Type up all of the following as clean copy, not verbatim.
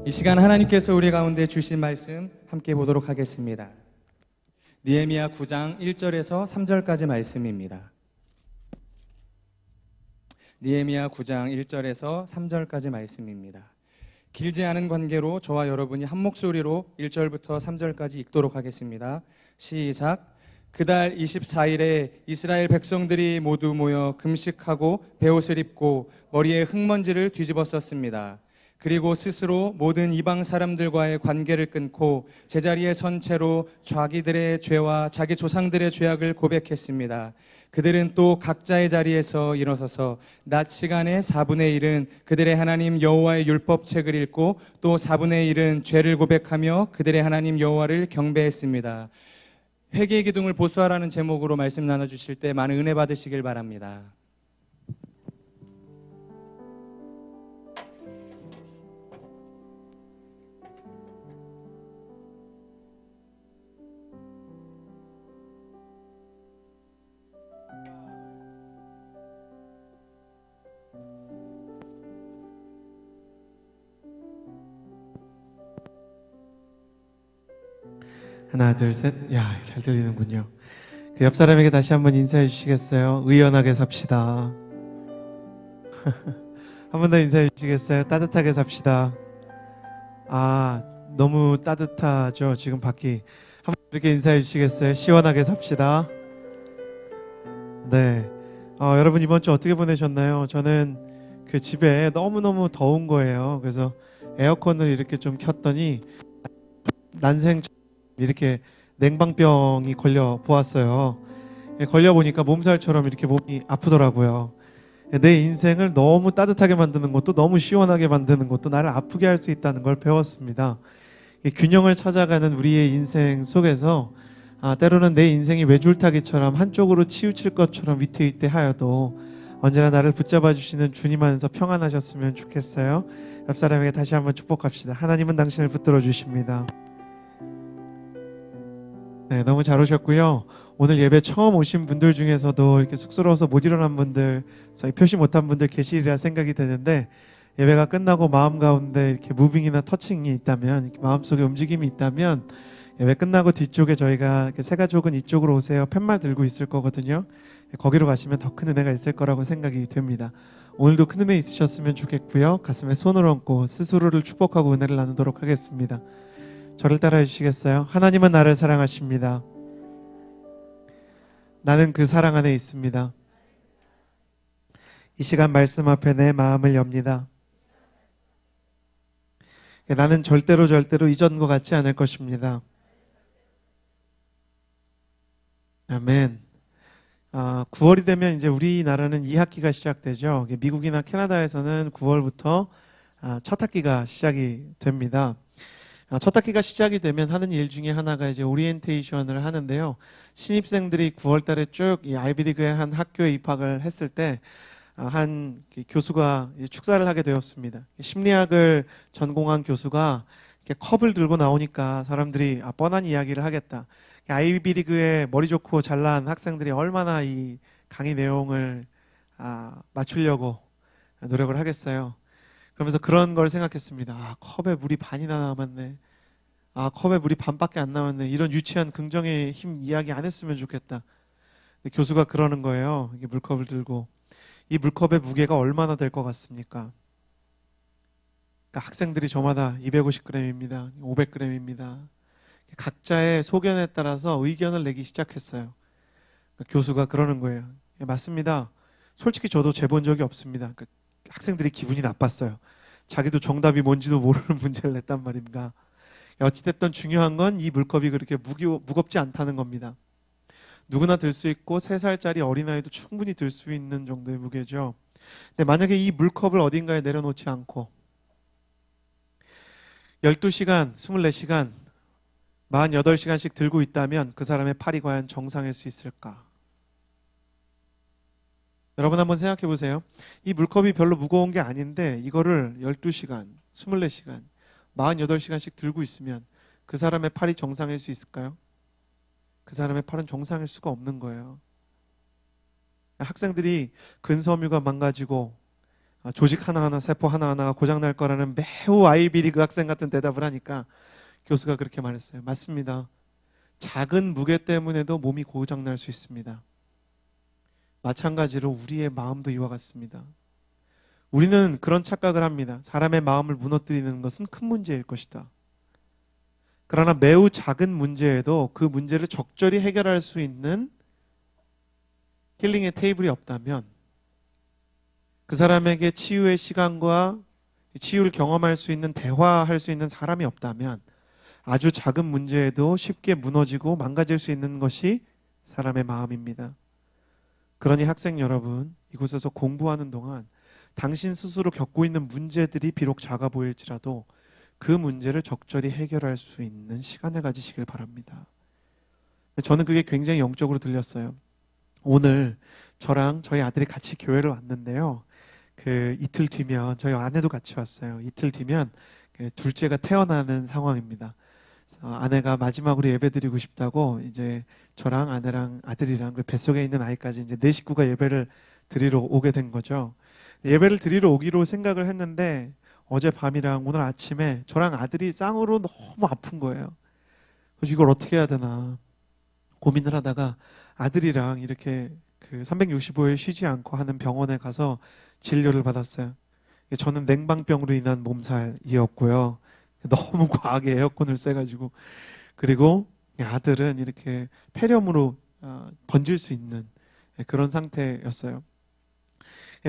이 시간 하나님께서 우리 가운데 주신 말씀 함께 보도록 하겠습니다. 느헤미야 9장 1절에서 3절까지 말씀입니다. 느헤미야 9장 1절에서 3절까지 말씀입니다. 길지 않은 관계로 저와 여러분이 한 목소리로 1절부터 3절까지 읽도록 하겠습니다. 시작. 그달 24일에 이스라엘 백성들이 모두 모여 금식하고 베옷을 입고 머리에 흙먼지를 뒤집어 썼습니다. 그리고 스스로 모든 이방 사람들과의 관계를 끊고 제자리에 선 채로 자기들의 죄와 자기 조상들의 죄악을 고백했습니다. 그들은 또 각자의 자리에서 일어서서 낮 시간의 4분의 1은 그들의 하나님 여호와의 율법책을 읽고 또 4분의 1은 죄를 고백하며 그들의 하나님 여호와를 경배했습니다. 회개의 기둥을 보수하라는 제목으로 말씀 나눠주실 때 많은 은혜 받으시길 바랍니다. 하나 둘 셋. 야, 잘 들리는군요. 그 옆 사람에게 다시 한번 인사해 주시겠어요? 의연하게 삽시다. 한 번 더 인사해 주시겠어요? 따뜻하게 삽시다. 아, 너무 따뜻하죠 지금 밖이. 한 번 이렇게 인사해 주시겠어요? 시원하게 삽시다. 네. 여러분 이번 주 어떻게 보내셨나요? 저는 그 집에 너무너무 더운 거예요. 그래서 에어컨을 이렇게 좀 켰더니 난생 이렇게 냉방병이 걸려 보았어요. 걸려 보니까 몸살처럼 이렇게 몸이 아프더라고요. 내 인생을 너무 따뜻하게 만드는 것도 너무 시원하게 만드는 것도 나를 아프게 할 수 있다는 걸 배웠습니다. 균형을 찾아가는 우리의 인생 속에서 때로는 내 인생이 외줄타기처럼 한쪽으로 치우칠 것처럼 위태위태하여도 언제나 나를 붙잡아 주시는 주님 안에서 평안하셨으면 좋겠어요. 옆 사람에게 다시 한번 축복합시다. 하나님은 당신을 붙들어 주십니다. 네, 너무 잘 오셨고요. 오늘 예배 처음 오신 분들 중에서도 이렇게 쑥스러워서 못 일어난 분들, 표시 못한 분들 계시리라 생각이 되는데, 예배가 끝나고 마음 가운데 이렇게 무빙이나 터칭이 있다면, 이렇게 마음속에 움직임이 있다면, 예배 끝나고 뒤쪽에 저희가 새 가족은 이쪽으로 오세요 팻말 들고 있을 거거든요. 거기로 가시면 더 큰 은혜가 있을 거라고 생각이 됩니다. 오늘도 큰 은혜 있으셨으면 좋겠고요. 가슴에 손을 얹고 스스로를 축복하고 은혜를 나누도록 하겠습니다. 저를 따라해 주시겠어요? 하나님은 나를 사랑하십니다. 나는 그 사랑 안에 있습니다. 이 시간 말씀 앞에 내 마음을 엽니다. 나는 절대로 이전과 같지 않을 것입니다. 아멘. 9월이 되면 이제 우리나라는 2학기가 시작되죠. 미국이나 캐나다에서는 9월부터 첫 학기가 시작이 됩니다. 첫 학기가 시작이 되면 하는 일 중에 하나가 이제 오리엔테이션을 하는데요. 신입생들이 9월 달에 쭉 이 아이비리그의 한 학교에 입학을 했을 때 한 교수가 축사를 하게 되었습니다. 심리학을 전공한 교수가 이렇게 컵을 들고 나오니까 사람들이 뻔한 이야기를 하겠다. 아이비리그에 머리 좋고 잘난 학생들이 얼마나 이 강의 내용을 맞추려고 노력을 하겠어요. 그러면서 그런 걸 생각했습니다. 컵에 물이 반이나 남았네. 컵에 물이 반밖에 안 남았네. 이런 유치한 긍정의 힘 이야기 안 했으면 좋겠다. 근데 교수가 그러는 거예요. 이게 물컵을 들고. 이 물컵의 무게가 얼마나 될 것 같습니까? 그러니까 학생들이 저마다 250g입니다. 500g입니다. 각자의 소견에 따라서 의견을 내기 시작했어요. 그러니까 교수가 그러는 거예요. 맞습니다. 솔직히 저도 재본 적이 없습니다. 그러니까 학생들이 기분이 나빴어요. 자기도 정답이 뭔지도 모르는 문제를 냈단 말입니다. 어찌됐든 중요한 건 이 물컵이 그렇게 무겁지 않다는 겁니다. 누구나 들 수 있고 3살짜리 어린아이도 충분히 들 수 있는 정도의 무게죠. 근데 만약에 이 물컵을 어딘가에 내려놓지 않고 12시간, 24시간, 48시간씩 들고 있다면 그 사람의 팔이 과연 정상일 수 있을까? 여러분 한번 생각해 보세요. 이 물컵이 별로 무거운 게 아닌데 이거를 12시간, 24시간, 48시간씩 들고 있으면 그 사람의 팔이 정상일 수 있을까요? 그 사람의 팔은 정상일 수가 없는 거예요. 학생들이 근섬유가 망가지고 조직 하나하나, 세포 하나하나가 고장날 거라는 매우 아이비리그 학생 같은 대답을 하니까 교수가 그렇게 말했어요. 맞습니다. 작은 무게 때문에도 몸이 고장날 수 있습니다. 마찬가지로 우리의 마음도 이와 같습니다. 우리는 그런 착각을 합니다. 사람의 마음을 무너뜨리는 것은 큰 문제일 것이다. 그러나 매우 작은 문제에도 그 문제를 적절히 해결할 수 있는 힐링의 테이블이 없다면, 그 사람에게 치유의 시간과 치유를 경험할 수 있는, 대화할 수 있는 사람이 없다면 아주 작은 문제에도 쉽게 무너지고 망가질 수 있는 것이 사람의 마음입니다. 그러니 학생 여러분, 이곳에서 공부하는 동안 당신 스스로 겪고 있는 문제들이 비록 작아 보일지라도 그 문제를 적절히 해결할 수 있는 시간을 가지시길 바랍니다. 저는 그게 굉장히 영적으로 들렸어요. 오늘 저랑 저희 아들이 같이 교회를 왔는데요. 그 이틀 뒤면, 저희 아내도 같이 왔어요. 이틀 뒤면 그 둘째가 태어나는 상황입니다. 아내가 마지막으로 예배드리고 싶다고 이제 저랑 아내랑 아들이랑 그 뱃속에 있는 아이까지 이제 네 식구가 예배를 드리러 오게 된 거죠. 예배를 드리러 오기로 생각을 했는데 어젯밤이랑 오늘 아침에 저랑 아들이 쌍으로 너무 아픈 거예요. 그래서 이걸 어떻게 해야 되나 고민을 하다가 아들이랑 이렇게 그 365일 쉬지 않고 하는 병원에 가서 진료를 받았어요. 저는 냉방병으로 인한 몸살이었고요. 너무 과하게 에어컨을 쐬가지고, 그리고 아들은 이렇게 폐렴으로 번질 수 있는 그런 상태였어요.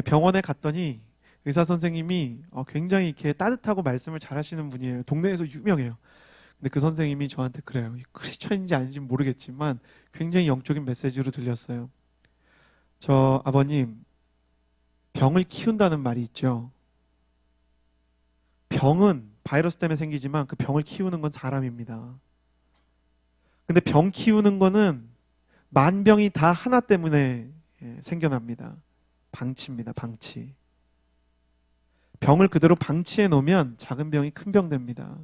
병원에 갔더니 의사 선생님이 굉장히 이렇게 따뜻하고 말씀을 잘하시는 분이에요. 동네에서 유명해요. 근데 그 선생님이 저한테 그래요. 크리스천인지 아닌지 모르겠지만 굉장히 영적인 메시지로 들렸어요. 저 아버님, 병을 키운다는 말이 있죠. 병은 바이러스 때문에 생기지만 그 병을 키우는 건 사람입니다. 근데 병 키우는 거는 만병이 다 하나 때문에 생겨납니다. 방치입니다. 방치. 병을 그대로 방치해 놓으면 작은 병이 큰 병 됩니다.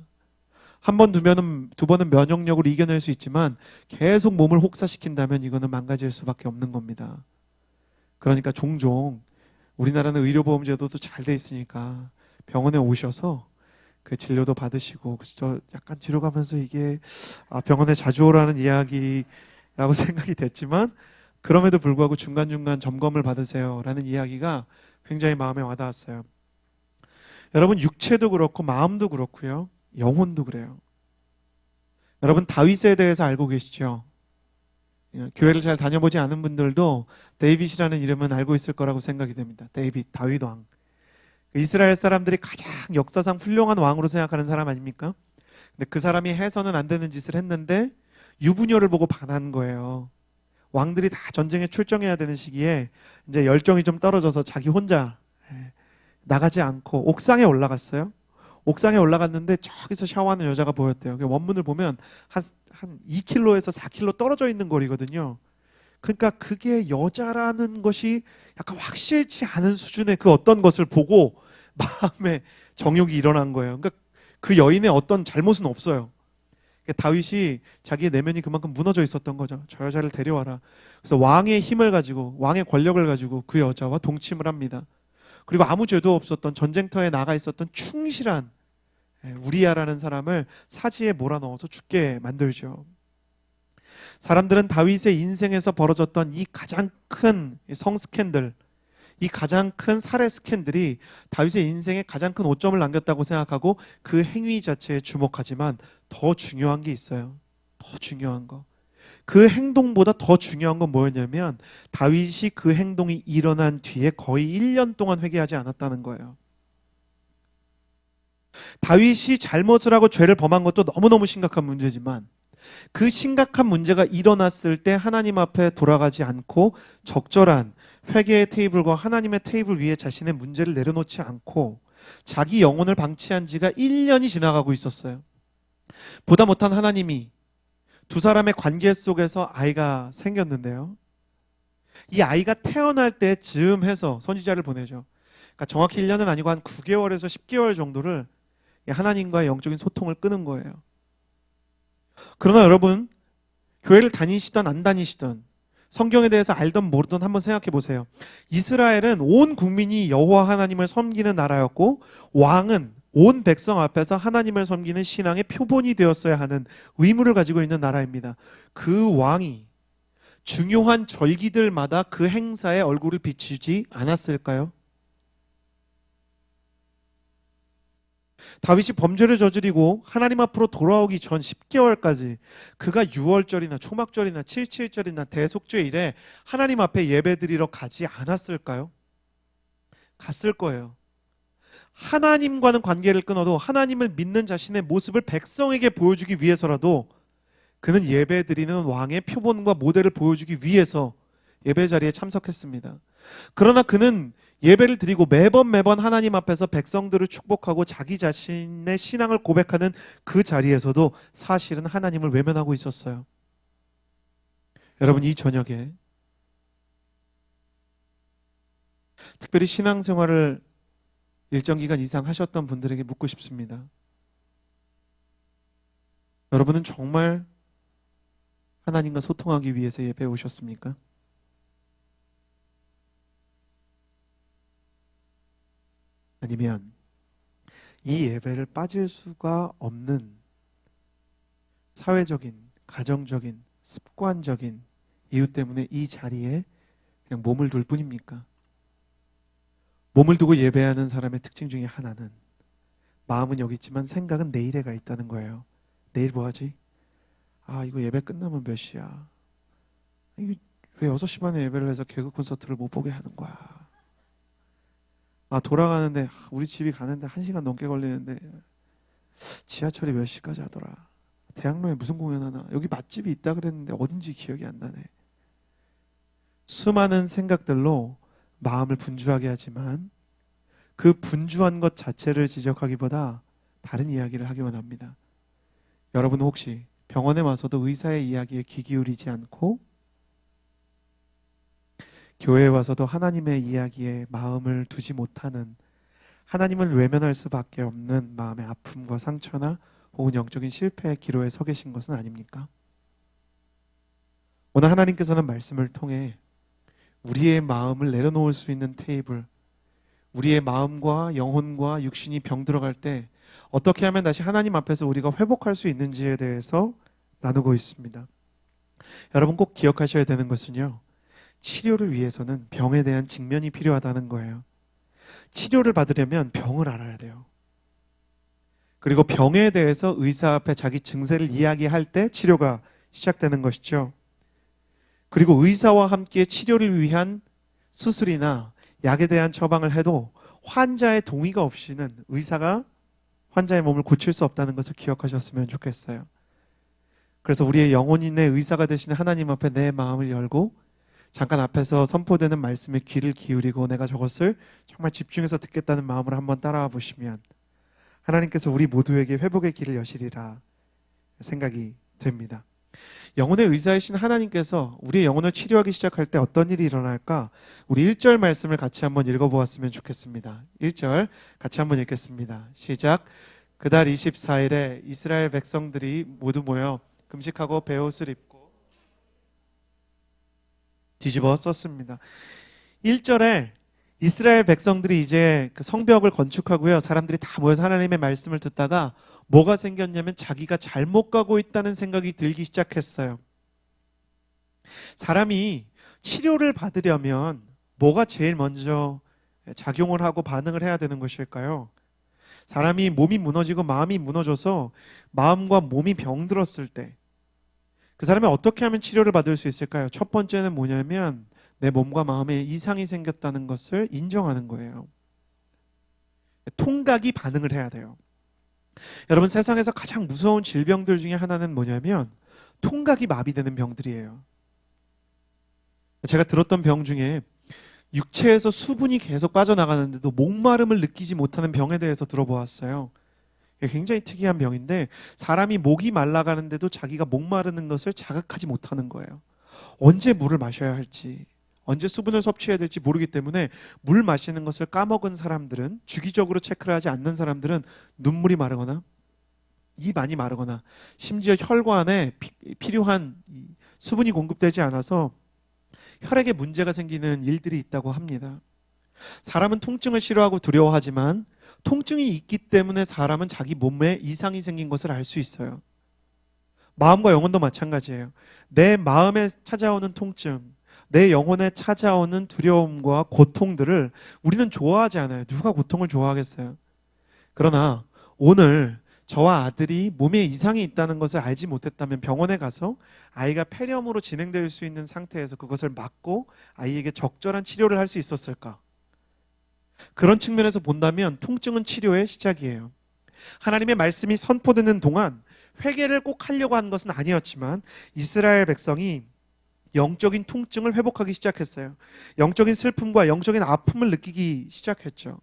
한 번, 두 번은 면역력으로 이겨낼 수 있지만 계속 몸을 혹사시킨다면 이거는 망가질 수밖에 없는 겁니다. 그러니까 종종 우리나라는 의료보험제도도 잘 돼 있으니까 병원에 오셔서 그 진료도 받으시고, 저 약간 뒤로 가면서 이게 병원에 자주 오라는 이야기라고 생각이 됐지만 그럼에도 불구하고 중간중간 점검을 받으세요라는 이야기가 굉장히 마음에 와닿았어요. 여러분, 육체도 그렇고 마음도 그렇고요. 영혼도 그래요. 여러분, 다윗에 대해서 알고 계시죠? 교회를 잘 다녀보지 않은 분들도 데이빗이라는 이름은 알고 있을 거라고 생각이 됩니다. 데이빗, 다윗 왕. 이스라엘 사람들이 가장 역사상 훌륭한 왕으로 생각하는 사람 아닙니까? 근데 그 사람이 해서는 안 되는 짓을 했는데 유부녀를 보고 반한 거예요. 왕들이 다 전쟁에 출정해야 되는 시기에 이제 열정이 좀 떨어져서 자기 혼자 나가지 않고 옥상에 올라갔어요. 옥상에 올라갔는데 저기서 샤워하는 여자가 보였대요. 원문을 보면 한 2km에서 4km 떨어져 있는 거리거든요. 그러니까 그게 여자라는 것이 약간 확실치 않은 수준의 그 어떤 것을 보고 마음에 정욕이 일어난 거예요. 그러니까 그 여인의 어떤 잘못은 없어요. 다윗이 자기의 내면이 그만큼 무너져 있었던 거죠. 저 여자를 데려와라. 그래서 왕의 힘을 가지고, 왕의 권력을 가지고 그 여자와 동침을 합니다. 그리고 아무 죄도 없었던, 전쟁터에 나가 있었던 충실한 우리야라는 사람을 사지에 몰아넣어서 죽게 만들죠. 사람들은 다윗의 인생에서 벌어졌던 이 가장 큰 성 스캔들, 이 가장 큰 살해 스캔들이 다윗의 인생에 가장 큰 오점을 남겼다고 생각하고 그 행위 자체에 주목하지만 더 중요한 게 있어요. 더 중요한 거. 그 행동보다 더 중요한 건 뭐였냐면 다윗이 그 행동이 일어난 뒤에 거의 1년 동안 회개하지 않았다는 거예요. 다윗이 잘못을 하고 죄를 범한 것도 너무너무 심각한 문제지만 그 심각한 문제가 일어났을 때 하나님 앞에 돌아가지 않고 적절한 회개의 테이블과 하나님의 테이블 위에 자신의 문제를 내려놓지 않고 자기 영혼을 방치한 지가 1년이 지나가고 있었어요. 보다 못한 하나님이 두 사람의 관계 속에서 아이가 생겼는데요. 이 아이가 태어날 때 즈음해서 선지자를 보내죠. 그러니까 정확히 1년은 아니고 한 9개월에서 10개월 정도를 하나님과의 영적인 소통을 끊은 거예요. 그러나 여러분, 교회를 다니시던 안 다니시던 성경에 대해서 알던 모르던 한번 생각해 보세요. 이스라엘은 온 국민이 여호와 하나님을 섬기는 나라였고 왕은 온 백성 앞에서 하나님을 섬기는 신앙의 표본이 되었어야 하는 의무를 가지고 있는 나라입니다. 그 왕이 중요한 절기들마다 그 행사에 얼굴을 비추지 않았을까요? 다윗이 범죄를 저지르고 하나님 앞으로 돌아오기 전 10개월까지 그가 유월절이나 초막절이나 칠칠절이나 대속죄일에 하나님 앞에 예배드리러 가지 않았을까요? 갔을 거예요. 하나님과는 관계를 끊어도 하나님을 믿는 자신의 모습을 백성에게 보여주기 위해서라도 그는 예배드리는 왕의 표본과 모델을 보여주기 위해서 예배 자리에 참석했습니다. 그러나 그는 예배를 드리고 매번 하나님 앞에서 백성들을 축복하고 자기 자신의 신앙을 고백하는 그 자리에서도 사실은 하나님을 외면하고 있었어요. 여러분, 이 저녁에 특별히 신앙생활을 일정 기간 이상 하셨던 분들에게 묻고 싶습니다. 여러분은 정말 하나님과 소통하기 위해서 예배에 오셨습니까? 아니면 이 예배를 빠질 수가 없는 사회적인, 가정적인, 습관적인 이유 때문에 이 자리에 그냥 몸을 둘 뿐입니까? 몸을 두고 예배하는 사람의 특징 중에 하나는 마음은 여기 있지만 생각은 내일에 가 있다는 거예요. 내일 뭐 하지? 아, 이거 예배 끝나면 몇 시야? 이거 왜 6시 반에 예배를 해서 개그 콘서트를 못 보게 하는 거야? 아, 돌아가는데 우리 집이 가는데 1시간 넘게 걸리는데 지하철이 몇 시까지 하더라? 대학로에 무슨 공연 하나? 여기 맛집이 있다 그랬는데 어딘지 기억이 안 나네. 수많은 생각들로 마음을 분주하게 하지만 그 분주한 것 자체를 지적하기보다 다른 이야기를 하기 원합니다. 여러분은 혹시 병원에 와서도 의사의 이야기에 귀 기울이지 않고 교회에 와서도 하나님의 이야기에 마음을 두지 못하는, 하나님을 외면할 수밖에 없는 마음의 아픔과 상처나 혹은 영적인 실패의 기로에 서 계신 것은 아닙니까? 오늘 하나님께서는 말씀을 통해 우리의 마음을 내려놓을 수 있는 테이블, 우리의 마음과 영혼과 육신이 병들어갈 때 어떻게 하면 다시 하나님 앞에서 우리가 회복할 수 있는지에 대해서 나누고 있습니다. 여러분, 꼭 기억하셔야 되는 것은요, 치료를 위해서는 병에 대한 직면이 필요하다는 거예요. 치료를 받으려면 병을 알아야 돼요. 그리고 병에 대해서 의사 앞에 자기 증세를 이야기할 때 치료가 시작되는 것이죠. 그리고 의사와 함께 치료를 위한 수술이나 약에 대한 처방을 해도 환자의 동의가 없이는 의사가 환자의 몸을 고칠 수 없다는 것을 기억하셨으면 좋겠어요. 그래서 우리의 영혼인의 의사가 되시는 하나님 앞에 내 마음을 열고 잠깐 앞에서 선포되는 말씀에 귀를 기울이고 내가 저것을 정말 집중해서 듣겠다는 마음으로 한번 따라와 보시면 하나님께서 우리 모두에게 회복의 길을 여시리라 생각이 됩니다. 영혼의 의사이신 하나님께서 우리의 영혼을 치료하기 시작할 때 어떤 일이 일어날까? 우리 1절 말씀을 같이 한번 읽어보았으면 좋겠습니다. 1절 같이 한번 읽겠습니다. 시작. 그달 24일에 이스라엘 백성들이 모두 모여 금식하고 베옷을 입고 뒤집어 썼습니다. 1절에 이스라엘 백성들이 이제 그 성벽을 건축하고요, 사람들이 다 모여서 하나님의 말씀을 듣다가 뭐가 생겼냐면 자기가 잘못 가고 있다는 생각이 들기 시작했어요. 사람이 치료를 받으려면 뭐가 제일 먼저 작용을 하고 반응을 해야 되는 것일까요? 사람이 몸이 무너지고 마음이 무너져서 마음과 몸이 병들었을 때 그 사람이 어떻게 하면 치료를 받을 수 있을까요? 첫 번째는 뭐냐면 내 몸과 마음에 이상이 생겼다는 것을 인정하는 거예요. 통각이 반응을 해야 돼요. 여러분, 세상에서 가장 무서운 질병들 중에 하나는 뭐냐면 통각이 마비되는 병들이에요. 제가 들었던 병 중에 육체에서 수분이 계속 빠져나가는데도 목마름을 느끼지 못하는 병에 대해서 들어보았어요. 굉장히 특이한 병인데 사람이 목이 말라가는데도 자기가 목마르는 것을 자각하지 못하는 거예요. 언제 물을 마셔야 할지, 언제 수분을 섭취해야 될지 모르기 때문에 물 마시는 것을 까먹은 사람들은, 주기적으로 체크를 하지 않는 사람들은 눈물이 마르거나 입안이 마르거나 심지어 혈관에 필요한 수분이 공급되지 않아서 혈액에 문제가 생기는 일들이 있다고 합니다. 사람은 통증을 싫어하고 두려워하지만 통증이 있기 때문에 사람은 자기 몸에 이상이 생긴 것을 알 수 있어요. 마음과 영혼도 마찬가지예요. 내 마음에 찾아오는 통증, 내 영혼에 찾아오는 두려움과 고통들을 우리는 좋아하지 않아요. 누가 고통을 좋아하겠어요? 그러나 오늘 저와 아들이 몸에 이상이 있다는 것을 알지 못했다면 병원에 가서 아이가 폐렴으로 진행될 수 있는 상태에서 그것을 막고 아이에게 적절한 치료를 할 수 있었을까? 그런 측면에서 본다면 통증은 치료의 시작이에요. 하나님의 말씀이 선포되는 동안 회개를 꼭 하려고 한 것은 아니었지만 이스라엘 백성이 영적인 통증을 회복하기 시작했어요. 영적인 슬픔과 영적인 아픔을 느끼기 시작했죠.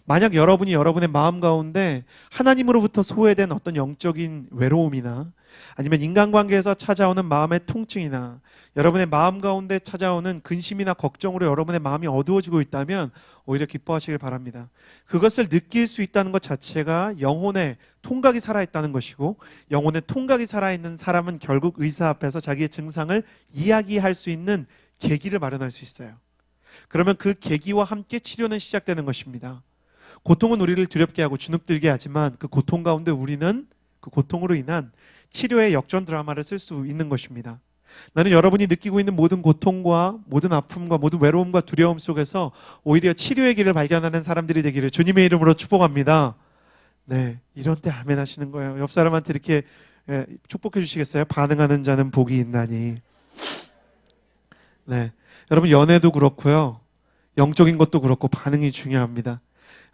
만약 여러분이 여러분의 마음 가운데 하나님으로부터 소외된 어떤 영적인 외로움이나 아니면 인간관계에서 찾아오는 마음의 통증이나 여러분의 마음 가운데 찾아오는 근심이나 걱정으로 여러분의 마음이 어두워지고 있다면 오히려 기뻐하시길 바랍니다. 그것을 느낄 수 있다는 것 자체가 영혼의 통각이 살아있다는 것이고, 영혼의 통각이 살아있는 사람은 결국 의사 앞에서 자기의 증상을 이야기할 수 있는 계기를 마련할 수 있어요. 그러면 그 계기와 함께 치료는 시작되는 것입니다. 고통은 우리를 두렵게 하고 주눅들게 하지만 그 고통 가운데 우리는 그 고통으로 인한 치료의 역전 드라마를 쓸 수 있는 것입니다. 나는 여러분이 느끼고 있는 모든 고통과 모든 아픔과 모든 외로움과 두려움 속에서 오히려 치료의 길을 발견하는 사람들이 되기를 주님의 이름으로 축복합니다. 네, 이런 때 아멘 하시는 거예요. 옆 사람한테 이렇게 축복해 주시겠어요? 반응하는 자는 복이 있나니. 네, 여러분 연애도 그렇고요. 영적인 것도 그렇고 반응이 중요합니다.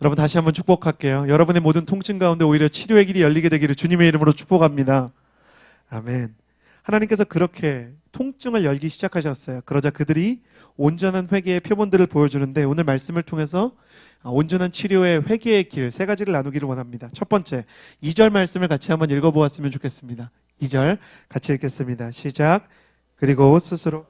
여러분 다시 한번 축복할게요. 여러분의 모든 통증 가운데 오히려 치료의 길이 열리게 되기를 주님의 이름으로 축복합니다. 아멘. 하나님께서 그렇게 통증을 열기 시작하셨어요. 그러자 그들이 온전한 회개의 표본들을 보여주는데 오늘 말씀을 통해서 온전한 치료의 회개의 길 세 가지를 나누기를 원합니다. 첫 번째, 2절 말씀을 같이 한번 읽어보았으면 좋겠습니다. 2절 같이 읽겠습니다. 시작. 그리고 스스로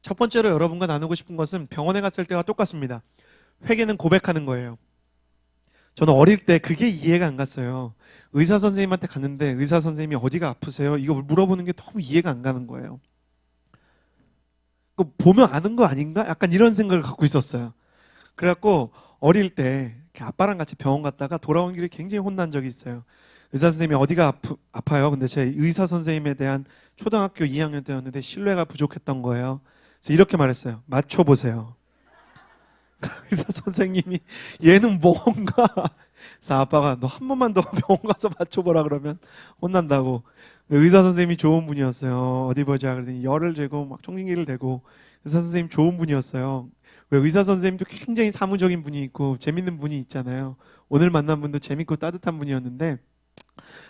첫 번째로 여러분과 나누고 싶은 것은 병원에 갔을 때와 똑같습니다. 회개는 고백하는 거예요. 저는 어릴 때 그게 이해가 안 갔어요. 의사 선생님한테 갔는데 의사 선생님이 어디가 아프세요? 이거 물어보는 게 너무 이해가 안 가는 거예요. 보면 아는 거 아닌가? 약간 이런 생각을 갖고 있었어요. 그래갖고 어릴 때 아빠랑 같이 병원 갔다가 돌아온 길에 굉장히 혼난 적이 있어요. 의사 선생님이 어디가 아파요? 근데 제 의사 선생님에 대한 초등학교 2학년 때였는데 신뢰가 부족했던 거예요. 그래서 이렇게 말했어요. 맞춰보세요. 의사 선생님이 얘는 뭔가. 그래서 아빠가 너 한 번만 더 병원 가서 맞춰보라 그러면 혼난다고. 의사 선생님이 좋은 분이었어요. 어디 보자 그러더니 열을 재고 막 청진기를 대고. 의사 선생님 좋은 분이었어요. 왜 의사 선생님도 굉장히 사무적인 분이 있고 재밌는 분이 있잖아요. 오늘 만난 분도 재밌고 따뜻한 분이었는데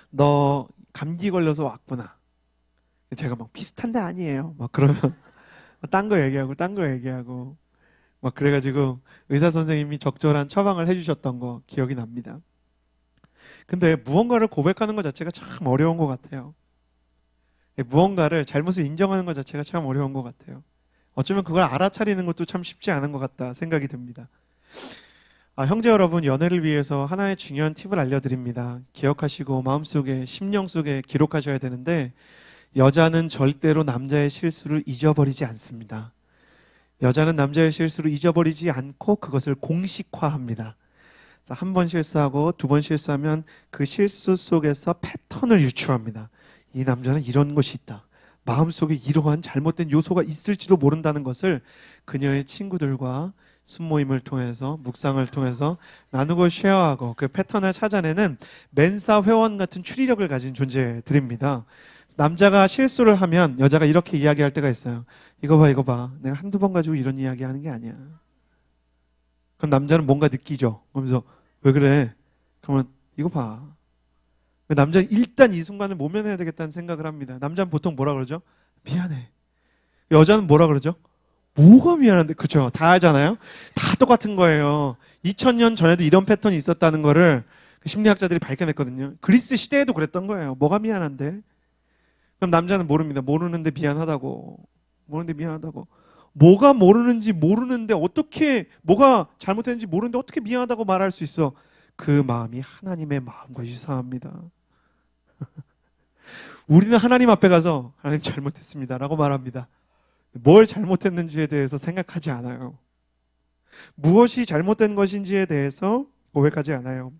너 감기 걸려서 왔구나. 제가 막 비슷한데 아니에요. 막 그러면 딴 거 얘기하고 막 그래가지고 의사 선생님이 적절한 처방을 해주셨던 거 기억이 납니다. 근데 무언가를 고백하는 것 자체가 참 어려운 것 같아요. 무언가를 잘못을 인정하는 것 자체가 참 어려운 것 같아요. 어쩌면 그걸 알아차리는 것도 참 쉽지 않은 것 같다 생각이 듭니다. 형제 여러분, 연애를 위해서 하나의 중요한 팁을 알려드립니다. 기억하시고 마음속에 심령 속에 기록하셔야 되는데, 여자는 절대로 남자의 실수를 잊어버리지 않습니다. 여자는 남자의 실수를 잊어버리지 않고 그것을 공식화합니다. 한 번 실수하고 두 번 실수하면 그 실수 속에서 패턴을 유추합니다. 이 남자는 이런 것이 있다. 마음속에 이러한 잘못된 요소가 있을지도 모른다는 것을 그녀의 친구들과 순모임을 통해서 묵상을 통해서 나누고 쉐어하고 그 패턴을 찾아내는 멘사 회원 같은 추리력을 가진 존재들입니다. 남자가 실수를 하면 여자가 이렇게 이야기할 때가 있어요. 이거 봐. 내가 한두 번 가지고 이런 이야기 하는 게 아니야. 그럼 남자는 뭔가 느끼죠. 그러면서 왜 그래? 그러면 이거 봐. 남자는 일단 이 순간을 모면해야 되겠다는 생각을 합니다. 남자는 보통 뭐라 그러죠? 미안해. 여자는 뭐라 그러죠? 뭐가 미안한데? 그렇죠. 다 하잖아요. 다 똑같은 거예요. 2000년 전에도 이런 패턴이 있었다는 거를 심리학자들이 밝혀냈거든요. 그리스 시대에도 그랬던 거예요. 뭐가 미안한데? 그럼 남자는 모릅니다. 모르는데 미안하다고. 뭐가 모르는지 모르는데 어떻게, 뭐가 잘못했는지 모르는데 어떻게 미안하다고 말할 수 있어? 그 마음이 하나님의 마음과 유사합니다. 우리는 하나님 앞에 가서 하나님 잘못했습니다 라고 말합니다. 뭘 잘못했는지에 대해서 생각하지 않아요. 무엇이 잘못된 것인지에 대해서 고백하지 않아요.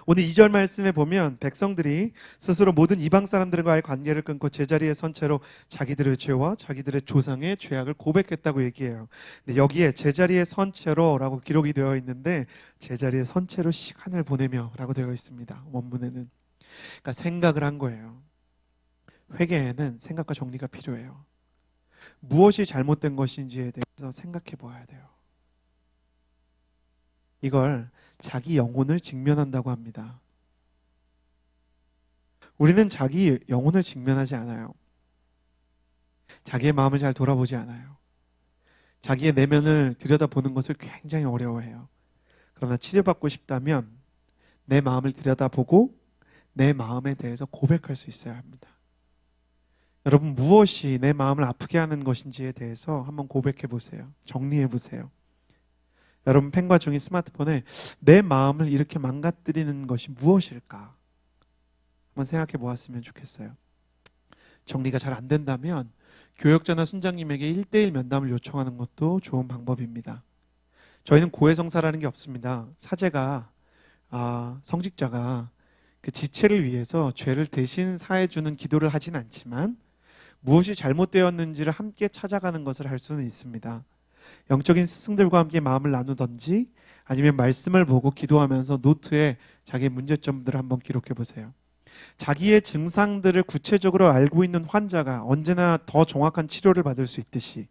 오늘 2절 말씀에 보면 백성들이 스스로 모든 이방 사람들과의 관계를 끊고 제자리에 선 채로 자기들의 죄와 자기들의 조상의 죄악을 고백했다고 얘기해요. 근데 여기에 제자리에 선 채로라고 기록이 되어 있는데 제자리에 선 채로 시간을 보내며라고 되어 있습니다. 원문에는. 그러니까 생각을 한 거예요. 회개에는 생각과 정리가 필요해요. 무엇이 잘못된 것인지에 대해서 생각해 보아야 돼요. 이걸 자기 영혼을 직면한다고 합니다. 우리는 자기 영혼을 직면하지 않아요. 자기의 마음을 잘 돌아보지 않아요. 자기의 내면을 들여다보는 것을 굉장히 어려워해요. 그러나 치료받고 싶다면 내 마음을 들여다보고 내 마음에 대해서 고백할 수 있어야 합니다. 여러분, 무엇이 내 마음을 아프게 하는 것인지에 대해서 한번 고백해 보세요. 정리해 보세요. 여러분 펜과 종이, 스마트폰에 내 마음을 이렇게 망가뜨리는 것이 무엇일까? 한번 생각해 보았으면 좋겠어요. 정리가 잘 안 된다면 교역자나 순장님에게 1대1 면담을 요청하는 것도 좋은 방법입니다. 저희는 고해성사라는 게 없습니다. 사제가 성직자가 그 지체를 위해서 죄를 대신 사해주는 기도를 하진 않지만 무엇이 잘못되었는지를 함께 찾아가는 것을 할 수는 있습니다. 영적인 스승들과 함께 마음을 나누던지 아니면 말씀을 보고 기도하면서 노트에 자기의 문제점들을 한번 기록해 보세요. 자기의 증상들을 구체적으로 알고 있는 환자가 언제나 더 정확한 치료를 받을 수 있듯이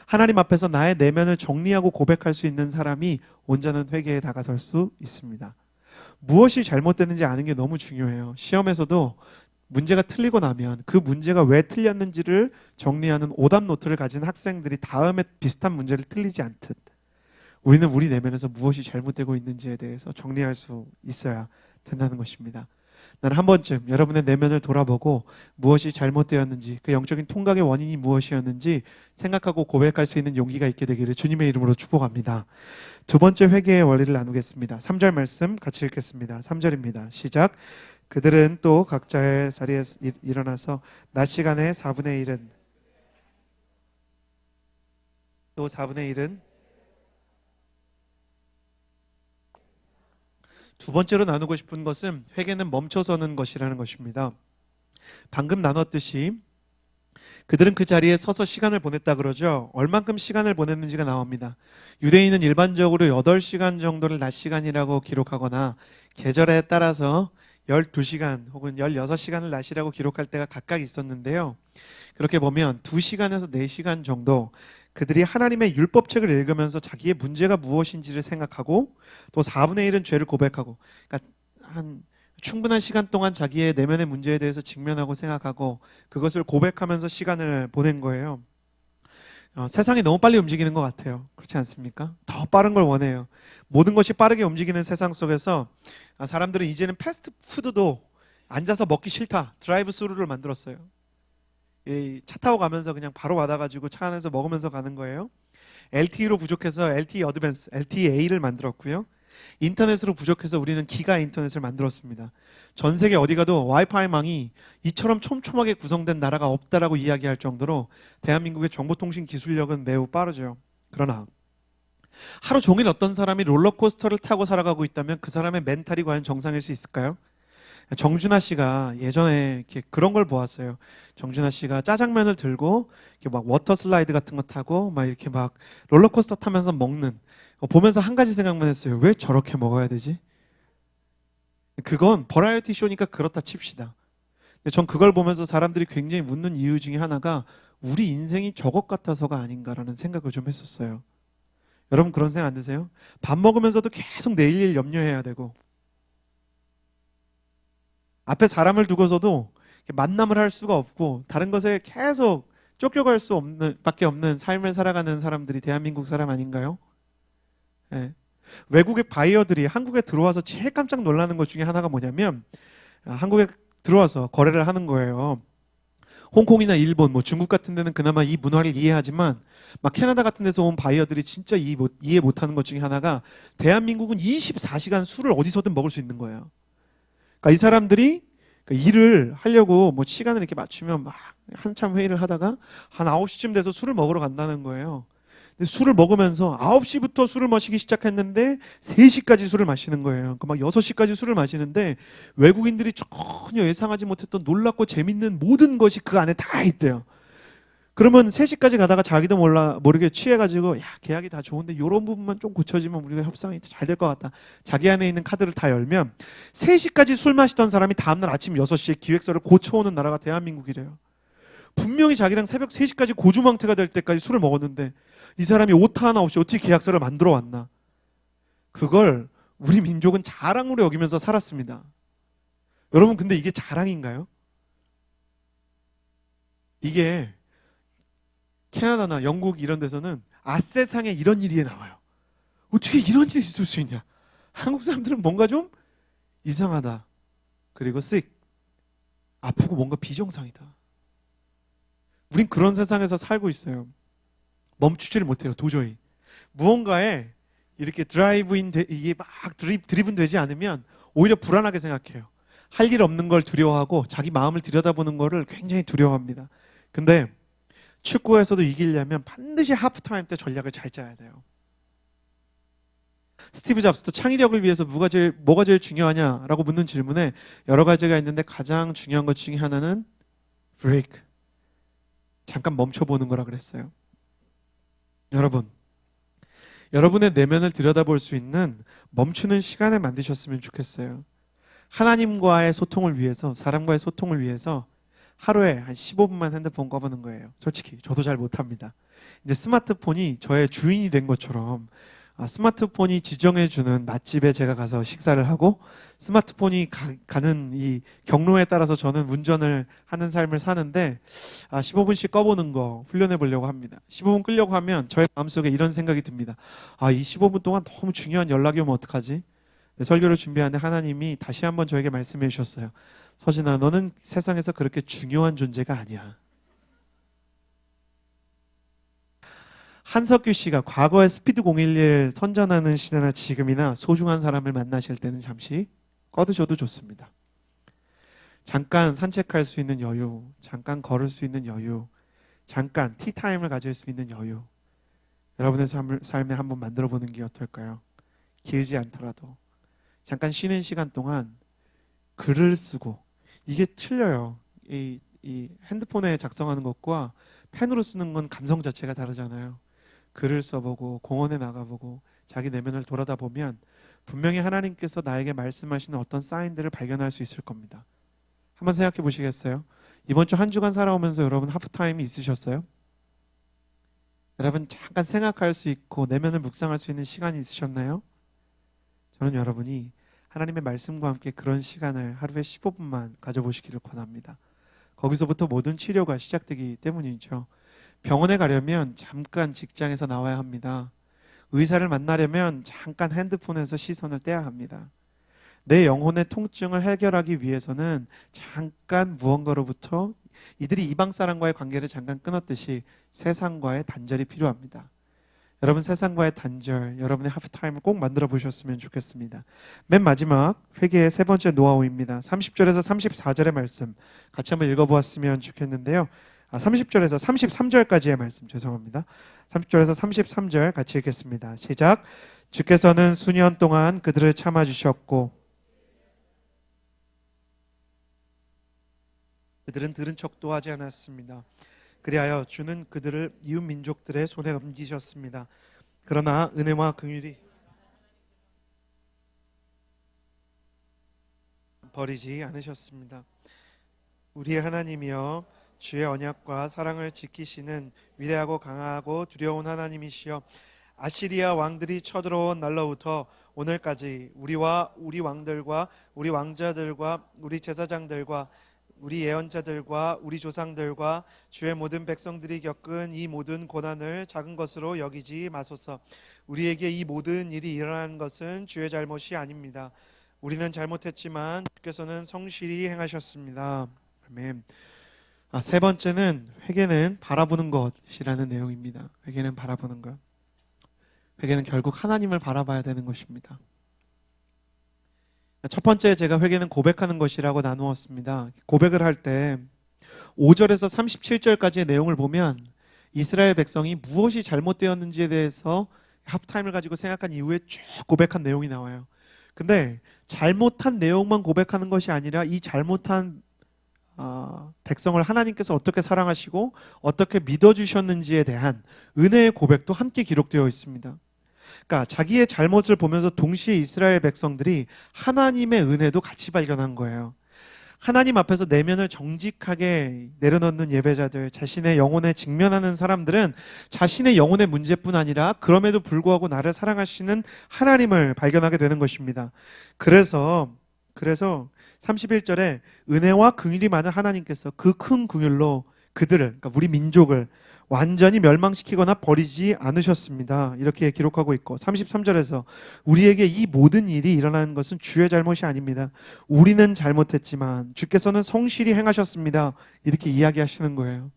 하나님 앞에서 나의 내면을 정리하고 고백할 수 있는 사람이 온전한 회개에 다가설 수 있습니다. 무엇이 잘못됐는지 아는 게 너무 중요해요. 시험에서도 문제가 틀리고 나면 그 문제가 왜 틀렸는지를 정리하는 오답 노트를 가진 학생들이 다음에 비슷한 문제를 틀리지 않듯 우리는 우리 내면에서 무엇이 잘못되고 있는지에 대해서 정리할 수 있어야 된다는 것입니다. 나는 한 번쯤 여러분의 내면을 돌아보고 무엇이 잘못되었는지, 그 영적인 통각의 원인이 무엇이었는지 생각하고 고백할 수 있는 용기가 있게 되기를 주님의 이름으로 축복합니다. 두 번째 회개의 원리를 나누겠습니다. 3절 말씀 같이 읽겠습니다. 3절입니다. 시작. 그들은 또 각자의 자리에 일어나서 낮 시간에 4분의 1은 또 4분의 1은 두 번째로 나누고 싶은 것은 회개는 멈춰서는 것이라는 것입니다. 방금 나눴듯이 그들은 그 자리에 서서 시간을 보냈다 그러죠. 얼만큼 시간을 보냈는지가 나옵니다. 유대인은 일반적으로 8시간 정도를 낮 시간이라고 기록하거나 계절에 따라서 12시간 혹은 16시간을 낮이라고 기록할 때가 각각 있었는데요. 그렇게 보면 2시간에서 4시간 정도 그들이 하나님의 율법책을 읽으면서 자기의 문제가 무엇인지를 생각하고 또 4분의 1은 죄를 고백하고, 그러니까 한 충분한 시간 동안 자기의 내면의 문제에 대해서 직면하고 생각하고 그것을 고백하면서 시간을 보낸 거예요. 세상이 너무 빨리 움직이는 것 같아요. 그렇지 않습니까? 더 빠른 걸 원해요. 모든 것이 빠르게 움직이는 세상 속에서 사람들은 이제는 패스트푸드도 앉아서 먹기 싫다, 드라이브 스루를 만들었어요. 차 타고 가면서 그냥 바로 받아가지고 차 안에서 먹으면서 가는 거예요. LTE로 부족해서 LTE 어드밴스, LTEA를 만들었고요. 인터넷으로 부족해서 우리는 기가 인터넷을 만들었습니다. 전 세계 어디 가도 와이파이망이 이처럼 촘촘하게 구성된 나라가 없다라고 이야기할 정도로 대한민국의 정보통신 기술력은 매우 빠르죠. 그러나 하루 종일 어떤 사람이 롤러코스터를 타고 살아가고 있다면 그 사람의 멘탈이 과연 정상일 수 있을까요? 정준하 씨가 예전에 이렇게 그런 걸 보았어요. 정준하 씨가 짜장면을 들고 이렇게 막 워터 슬라이드 같은 거 타고 막 이렇게 막 롤러코스터 타면서 먹는, 보면서 한 가지 생각만 했어요. 왜 저렇게 먹어야 되지? 그건 버라이어티 쇼니까 그렇다 칩시다. 근데 전 그걸 보면서 사람들이 굉장히 묻는 이유 중에 하나가 우리 인생이 저것 같아서가 아닌가라는 생각을 좀 했었어요. 여러분 그런 생각 안 드세요? 밥 먹으면서도 계속 내일 일 염려해야 되고 앞에 사람을 두고서도 만남을 할 수가 없고 다른 것에 계속 쫓겨갈 수 없는 밖에 없는 삶을 살아가는 사람들이 대한민국 사람 아닌가요? 네. 외국의 바이어들이 한국에 들어와서 제일 깜짝 놀라는 것 중에 하나가 뭐냐면 한국에 들어와서 거래를 하는 거예요. 홍콩이나 일본, 뭐 중국 같은 데는 그나마 이 문화를 이해하지만 막 캐나다 같은 데서 온 바이어들이 진짜 이해 못하는 것 중에 하나가 대한민국은 24시간 술을 어디서든 먹을 수 있는 거예요. 그러니까 이 사람들이 일을 하려고 뭐 시간을 이렇게 맞추면 막 한참 회의를 하다가 한 9시쯤 돼서 술을 먹으러 간다는 거예요. 근데 술을 먹으면서 9시부터 술을 마시기 시작했는데 3시까지 술을 마시는 거예요. 막 6시까지 술을 마시는데 외국인들이 전혀 예상하지 못했던 놀랍고 재밌는 모든 것이 그 안에 다 있대요. 그러면 3시까지 가다가 자기도 모르게 취해가지고 야 계약이 다 좋은데 이런 부분만 좀 고쳐지면 우리가 협상이 잘 될 것 같다. 자기 안에 있는 카드를 다 열면 3시까지 술 마시던 사람이 다음날 아침 6시에 기획서를 고쳐오는 나라가 대한민국이래요. 분명히 자기랑 새벽 3시까지 고주망태가 될 때까지 술을 먹었는데 이 사람이 오타 하나 없이 어떻게 계약서를 만들어 왔나. 그걸 우리 민족은 자랑으로 여기면서 살았습니다. 여러분 근데 이게 자랑인가요? 이게 캐나다나 영국 이런 데서는 세상에 이런 일이 나와요. 어떻게 이런 일이 있을 수 있냐. 한국 사람들은 뭔가 좀 이상하다. 그리고 sick, 아프고 뭔가 비정상이다. 우린 그런 세상에서 살고 있어요. 멈추지를 못해요. 도저히. 무언가에 이렇게 이게 막 드리븐 되지 않으면 오히려 불안하게 생각해요. 할 일 없는 걸 두려워하고 자기 마음을 들여다보는 거를 굉장히 두려워합니다. 근데 축구에서도 이기려면 반드시 하프타임 때 전략을 잘 짜야 돼요. 스티브 잡스도 창의력을 위해서 뭐가 제일 중요하냐라고 묻는 질문에 여러 가지가 있는데 가장 중요한 것 중에 하나는 브레이크. 잠깐 멈춰보는 거라 그랬어요. 여러분의 내면을 들여다볼 수 있는 멈추는 시간을 만드셨으면 좋겠어요. 하나님과의 소통을 위해서, 사람과의 소통을 위해서 하루에 한 15분만 핸드폰 꺼보는 거예요. 솔직히 저도 잘 못합니다. 이제 스마트폰이 저의 주인이 된 것처럼 스마트폰이 지정해주는 맛집에 제가 가서 식사를 하고 스마트폰이 가는 이 경로에 따라서 저는 운전을 하는 삶을 사는데 15분씩 꺼보는 거 훈련해 보려고 합니다. 15분 끌려고 하면 저의 마음속에 이런 생각이 듭니다. 이 15분 동안 너무 중요한 연락이 오면 어떡하지? 설교를 준비하는데 하나님이 다시 한번 저에게 말씀해 주셨어요. 서진아, 너는 세상에서 그렇게 중요한 존재가 아니야. 한석규 씨가 과거에 스피드 011 선전하는 시대나 지금이나 소중한 사람을 만나실 때는 잠시 꺼두셔도 좋습니다. 잠깐 산책할 수 있는 여유, 잠깐 걸을 수 있는 여유, 잠깐 티타임을 가질 수 있는 여유, 여러분의 삶에 한번 만들어 보는 게 어떨까요? 길지 않더라도 잠깐 쉬는 시간 동안 글을 쓰고, 이게 틀려요. 이 핸드폰에 작성하는 것과 펜으로 쓰는 건 감성 자체가 다르잖아요. 글을 써보고 공원에 나가보고 자기 내면을 돌아다 보면 분명히 하나님께서 나에게 말씀하시는 어떤 사인들을 발견할 수 있을 겁니다. 한번 생각해 보시겠어요? 이번 주 한 주간 살아오면서 여러분 하프타임이 있으셨어요? 여러분 잠깐 생각할 수 있고 내면을 묵상할 수 있는 시간이 있으셨나요? 저는 여러분이 하나님의 말씀과 함께 그런 시간을 하루에 15분만 가져보시기를 권합니다. 거기서부터 모든 치료가 시작되기 때문이죠. 병원에 가려면 잠깐 직장에서 나와야 합니다. 의사를 만나려면 잠깐 핸드폰에서 시선을 떼야 합니다. 내 영혼의 통증을 해결하기 위해서는 잠깐 무언가로부터 이들이 이방 사람과의 관계를 잠깐 끊었듯이 세상과의 단절이 필요합니다. 여러분 세상과의 단절, 여러분의 하프타임을 꼭 만들어 보셨으면 좋겠습니다. 맨 마지막 회개의 세 번째 노하우입니다. 30절에서 34절의 말씀 같이 한번 읽어보았으면 좋겠는데요. 30절에서 33절까지의 말씀 죄송합니다. 30절에서 33절 같이 읽겠습니다. 시작. 주께서는 수년 동안 그들을 참아주셨고 그들은 들은 척도 하지 않았습니다. 그리하여 주는 그들을 이웃 민족들의 손에 넘기셨습니다. 그러나 은혜와 긍휼이 버리지 않으셨습니다. 우리의 하나님이여 주의 언약과 사랑을 지키시는 위대하고 강하고 두려운 하나님이시여 아시리아 왕들이 쳐들어온 날로부터 오늘까지 우리와 우리 왕들과 우리 왕자들과 우리 제사장들과 우리 예언자들과 우리 조상들과 주의 모든 백성들이 겪은 이 모든 고난을 작은 것으로 여기지 마소서. 우리에게 이 모든 일이 일어나는 것은 주의 잘못이 아닙니다. 우리는 잘못했지만 주께서는 성실히 행하셨습니다. 아멘. 세 번째는 회개는 바라보는 것이라는 내용입니다. 회개는 바라보는 것. 회개는 결국 하나님을 바라봐야 되는 것입니다. 첫 번째 제가 회개는 고백하는 것이라고 나누었습니다. 고백을 할 때 5절에서 37절까지의 내용을 보면 이스라엘 백성이 무엇이 잘못되었는지에 대해서 하프타임을 가지고 생각한 이후에 쭉 고백한 내용이 나와요. 근데 잘못한 내용만 고백하는 것이 아니라 이 잘못한 백성을 하나님께서 어떻게 사랑하시고 어떻게 믿어주셨는지에 대한 은혜의 고백도 함께 기록되어 있습니다. 그러니까 자기의 잘못을 보면서 동시에 이스라엘 백성들이 하나님의 은혜도 같이 발견한 거예요. 하나님 앞에서 내면을 정직하게 내려놓는 예배자들, 자신의 영혼에 직면하는 사람들은 자신의 영혼의 문제뿐 아니라 그럼에도 불구하고 나를 사랑하시는 하나님을 발견하게 되는 것입니다. 그래서 31절에 은혜와 긍휼이 많은 하나님께서 그 큰 긍휼로 그들을, 그러니까 우리 민족을 완전히 멸망시키거나 버리지 않으셨습니다. 이렇게 기록하고 있고 33절에서 우리에게 이 모든 일이 일어나는 것은 주의 잘못이 아닙니다. 우리는 잘못했지만 주께서는 성실히 행하셨습니다. 이렇게 이야기하시는 거예요.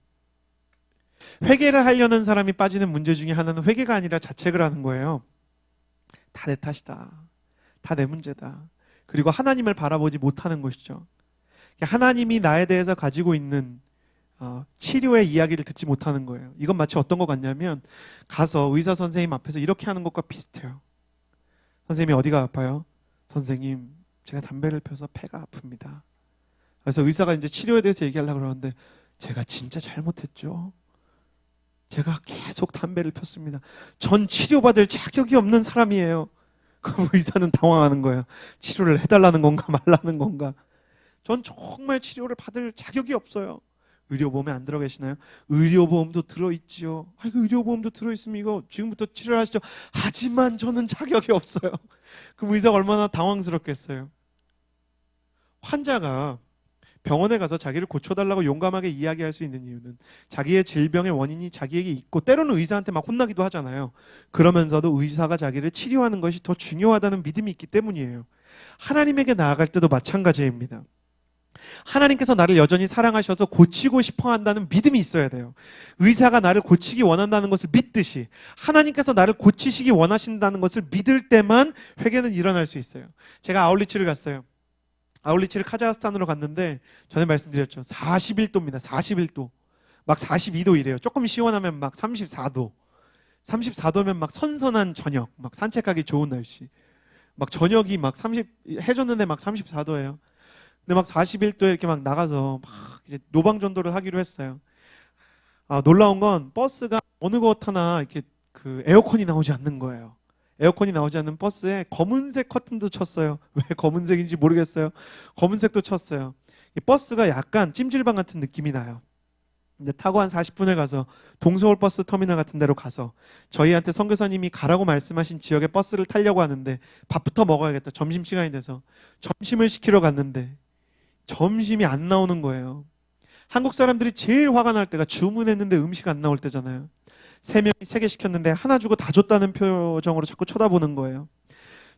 회개를 하려는 사람이 빠지는 문제 중에 하나는 회개가 아니라 자책을 하는 거예요. 다 내 탓이다. 다 내 문제다. 그리고 하나님을 바라보지 못하는 것이죠. 하나님이 나에 대해서 가지고 있는 치료의 이야기를 듣지 못하는 거예요. 이건 마치 어떤 것 같냐면 가서 의사 선생님 앞에서 이렇게 하는 것과 비슷해요. 선생님이 어디가 아파요? 선생님, 제가 담배를 펴서 폐가 아픕니다. 그래서 의사가 이제 치료에 대해서 얘기하려고 그러는데 제가 진짜 잘못했죠. 제가 계속 담배를 폈습니다. 전 치료받을 자격이 없는 사람이에요. 그럼 의사는 당황하는 거예요. 치료를 해달라는 건가 말라는 건가. 전 정말 치료를 받을 자격이 없어요. 의료보험에 안 들어 계시나요? 의료보험도 들어있지요. 아이고, 의료보험도 들어있으면 이거 지금부터 치료를 하시죠. 하지만 저는 자격이 없어요. 그럼 의사가 얼마나 당황스럽겠어요. 환자가 병원에 가서 자기를 고쳐달라고 용감하게 이야기할 수 있는 이유는 자기의 질병의 원인이 자기에게 있고 때로는 의사한테 막 혼나기도 하잖아요. 그러면서도 의사가 자기를 치료하는 것이 더 중요하다는 믿음이 있기 때문이에요. 하나님에게 나아갈 때도 마찬가지입니다. 하나님께서 나를 여전히 사랑하셔서 고치고 싶어 한다는 믿음이 있어야 돼요. 의사가 나를 고치기 원한다는 것을 믿듯이 하나님께서 나를 고치시기 원하신다는 것을 믿을 때만 회개는 일어날 수 있어요. 제가 아울리치를 갔어요. 아울리치를 카자흐스탄으로 갔는데 전에 말씀드렸죠. 41도입니다. 41도. 막 42도 이래요. 조금 시원하면 막 34도. 34도면 막 선선한 저녁. 막 산책하기 좋은 날씨. 막 저녁이 막 해줬는데 막 34도예요. 근데 막 41도에 이렇게 막 나가서 막 이제 노방전도를 하기로 했어요. 놀라운 건 버스가 어느 곳 하나 이렇게 그 에어컨이 나오지 않는 거예요. 에어컨이 나오지 않는 버스에 검은색 커튼도 쳤어요. 왜 검은색인지 모르겠어요. 검은색도 쳤어요. 이 버스가 약간 찜질방 같은 느낌이 나요. 근데 타고 한 40분을 가서 동서울 버스 터미널 같은 데로 가서 저희한테 선교사님이 가라고 말씀하신 지역에 버스를 타려고 하는데 밥부터 먹어야겠다. 점심시간이 돼서 점심을 시키러 갔는데 점심이 안 나오는 거예요. 한국 사람들이 제일 화가 날 때가 주문했는데 음식 안 나올 때잖아요. 3명이 3개 시켰는데 하나 주고 다 줬다는 표정으로 자꾸 쳐다보는 거예요.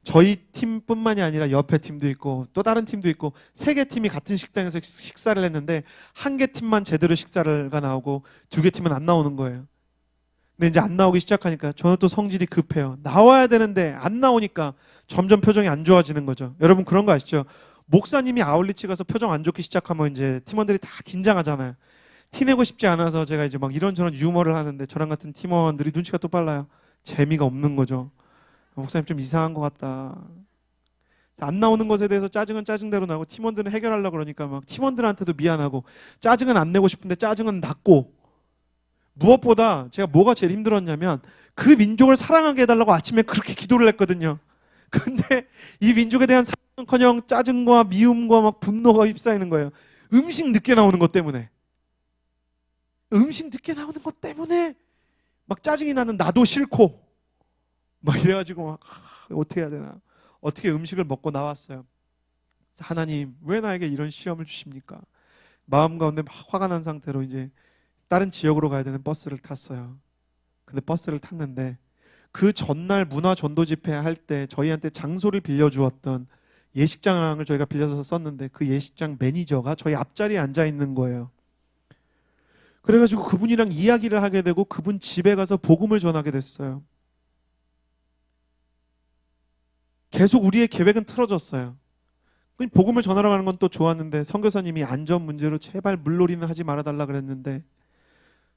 저희 팀뿐만이 아니라 옆에 팀도 있고 또 다른 팀도 있고 3개 팀이 같은 식당에서 식사를 했는데 1개 팀만 제대로 식사가 나오고 2개 팀은 안 나오는 거예요. 근데 이제 안 나오기 시작하니까 저는 또 성질이 급해요. 나와야 되는데 안 나오니까 점점 표정이 안 좋아지는 거죠. 여러분 그런 거 아시죠? 목사님이 아울리치 가서 표정 안 좋기 시작하면 이제 팀원들이 다 긴장하잖아요. 티내고 싶지 않아서 제가 이제 막 이런저런 유머를 하는데 저랑 같은 팀원들이 눈치가 또 빨라요. 재미가 없는 거죠. 목사님 좀 이상한 것 같다. 안 나오는 것에 대해서 짜증은 짜증대로 나고 팀원들은 해결하려고 그러니까 막 팀원들한테도 미안하고 짜증은 안 내고 싶은데 짜증은 났고 무엇보다 제가 뭐가 제일 힘들었냐면 그 민족을 사랑하게 해달라고 아침에 그렇게 기도를 했거든요. 근데 이 민족에 대한 사랑은커녕 짜증과 미움과 막 분노가 휩싸이는 거예요. 음식 늦게 나오는 것 때문에. 음식 늦게 나오는 것 때문에 막 짜증이 나는 나도 싫고 막 이래가지고 막 어떻게 해야 되나 어떻게 음식을 먹고 나왔어요. 하나님 왜 나에게 이런 시험을 주십니까? 마음 가운데 막 화가 난 상태로 이제 다른 지역으로 가야 되는 버스를 탔어요. 근데 버스를 탔는데 그 전날 문화 전도 집회 할 때 저희한테 장소를 빌려주었던 예식장을 저희가 빌려서 썼는데 그 예식장 매니저가 저희 앞자리에 앉아 있는 거예요. 그래가지고 그분이랑 이야기를 하게 되고 그분 집에 가서 복음을 전하게 됐어요. 계속 우리의 계획은 틀어졌어요. 복음을 전하러 가는 건 또 좋았는데 선교사님이 안전 문제로 제발 물놀이는 하지 말아달라 그랬는데